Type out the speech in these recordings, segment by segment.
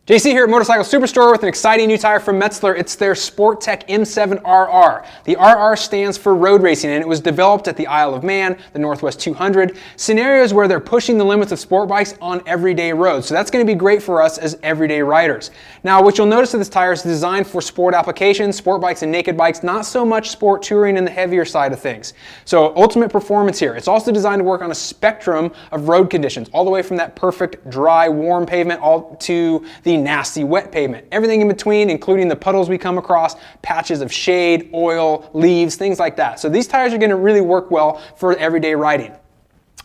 JC here at Motorcycle Superstore with an exciting new tire from Metzeler. It's their Sportec M7RR. The RR stands for road racing, and it was developed at the Isle of Man, the Northwest 200, scenarios where they're pushing the limits of sport bikes on everyday roads. So that's going to be great for us as everyday riders. Now, what you'll notice that this tire is designed for sport applications, sport bikes and naked bikes, not so much sport touring and the heavier side of things. So ultimate performance here. It's also designed to work on a spectrum of road conditions, all the way from that perfect dry, warm pavement all to the nasty wet pavement. Everything in between, including the puddles we come across, patches of shade, oil, leaves, things like that. So these tires are going to really work well for everyday riding.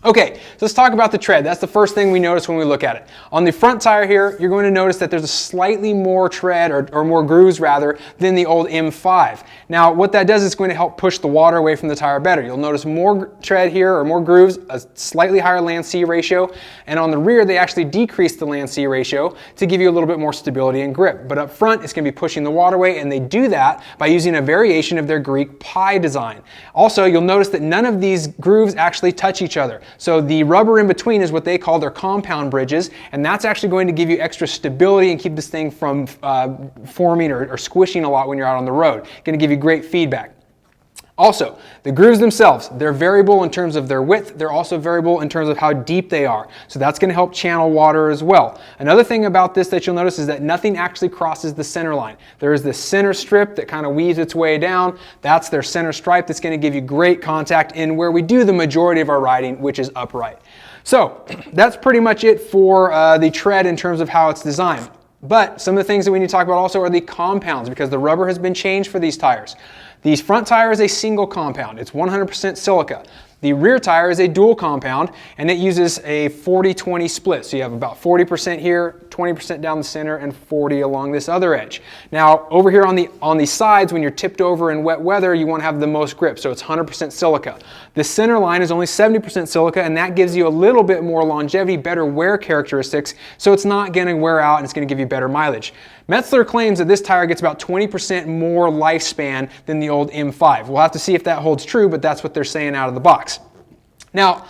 Okay, so let's talk about the tread. That's the first thing we notice when we look at it. On the front tire here, you're going to notice that there's a slightly more tread, or more grooves rather, than the old M5. Now, what that does is it's going to help push the water away from the tire better. You'll notice more tread here, or more grooves, a slightly higher land-sea ratio, and on the rear, they actually decrease the land-sea ratio to give you a little bit more stability and grip. But up front, it's going to be pushing the water away, and they do that by using a variation of their Greek pie design. Also, you'll notice that none of these grooves actually touch each other. So the rubber in between is what they call their compound bridges, and that's actually going to give you extra stability and keep this thing from forming or squishing a lot when you're out on the road. Going to give you great feedback. Also, the grooves themselves, they're variable in terms of their width. They're also variable in terms of how deep they are. So that's going to help channel water as well. Another thing about this that you'll notice is that nothing actually crosses the center line. There is this center strip that kind of weaves its way down. That's their center stripe that's going to give you great contact in where we do the majority of our riding, which is upright. So that's pretty much it for the tread in terms of how it's designed. But some of the things that we need to talk about also are the compounds, because the rubber has been changed for these tires. The front tire is a single compound. It's 100% silica. The rear tire is a dual compound, and it uses a 40-20 split. So you have about 40% here, 20% down the center, and 40 along this other edge. Now, over here on the sides, when you're tipped over in wet weather, you want to have the most grip, so it's 100% silica. The center line is only 70% silica, and that gives you a little bit more longevity, better wear characteristics, so it's not going to wear out and it's going to give you better mileage. Metzeler claims that this tire gets about 20% more lifespan than the old M5. We'll have to see if that holds true, but that's what they're saying out of the box. Now,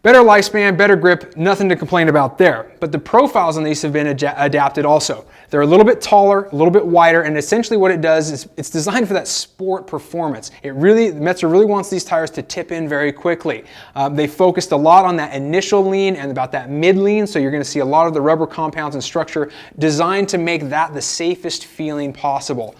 better lifespan, better grip, nothing to complain about there. But the profiles on these have been adapted also. They're a little bit taller, a little bit wider, and essentially what it does is it's designed for that sport performance. Metzeler really wants these tires to tip in very quickly. They focused a lot on that initial lean and about that mid lean, so you're going to see a lot of the rubber compounds and structure designed to make that the safest feeling possible.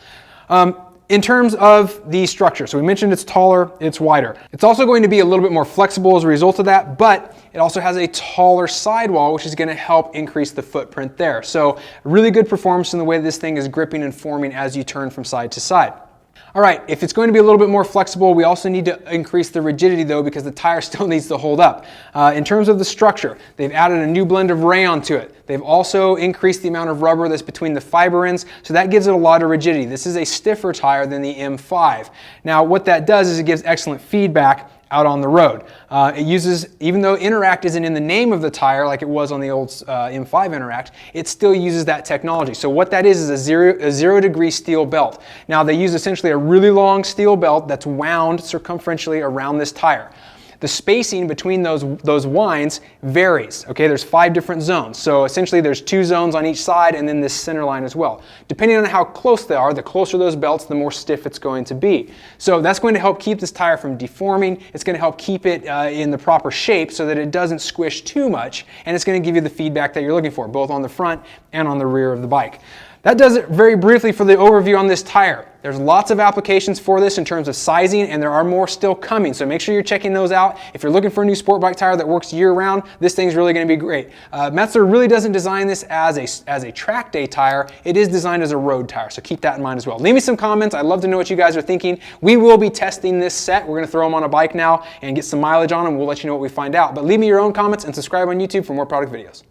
In terms of the structure, so we mentioned it's taller, it's wider. It's also going to be a little bit more flexible as a result of that, but it also has a taller sidewall, which is going to help increase the footprint there. So really good performance in the way this thing is gripping and forming as you turn from side to side. All right, if it's going to be a little bit more flexible, we also need to increase the rigidity though, because the tire still needs to hold up. In terms of the structure, they've added a new blend of rayon to it. They've also increased the amount of rubber that's between the fiber ends, so that gives it a lot of rigidity. This is a stiffer tire than the M5. Now, what that does is it gives excellent feedback out on the road. It uses, even though Interact isn't in the name of the tire like it was on the old M5 Interact, it still uses that technology. So what that is a zero-degree steel belt. Now they use essentially a really long steel belt that's wound circumferentially around this tire. The spacing between those winds varies. Okay, there's 5 different zones. So essentially there's 2 zones on each side and then this center line as well. Depending on how close they are, the closer those belts, the more stiff it's going to be. So that's going to help keep this tire from deforming. It's going to help keep it in the proper shape so that it doesn't squish too much, and it's going to give you the feedback that you're looking for, both on the front and on the rear of the bike. That does it very briefly for the overview on this tire. There's lots of applications for this in terms of sizing, and there are more still coming, so make sure you're checking those out. If you're looking for a new sport bike tire that works year-round, this thing's really going to be great. Metzeler really doesn't design this as a track day tire. It is designed as a road tire, so keep that in mind as well. Leave me some comments. I'd love to know what you guys are thinking. We will be testing this set. We're going to throw them on a bike now and get some mileage on them. We'll let you know what we find out. But leave me your own comments and subscribe on YouTube for more product videos.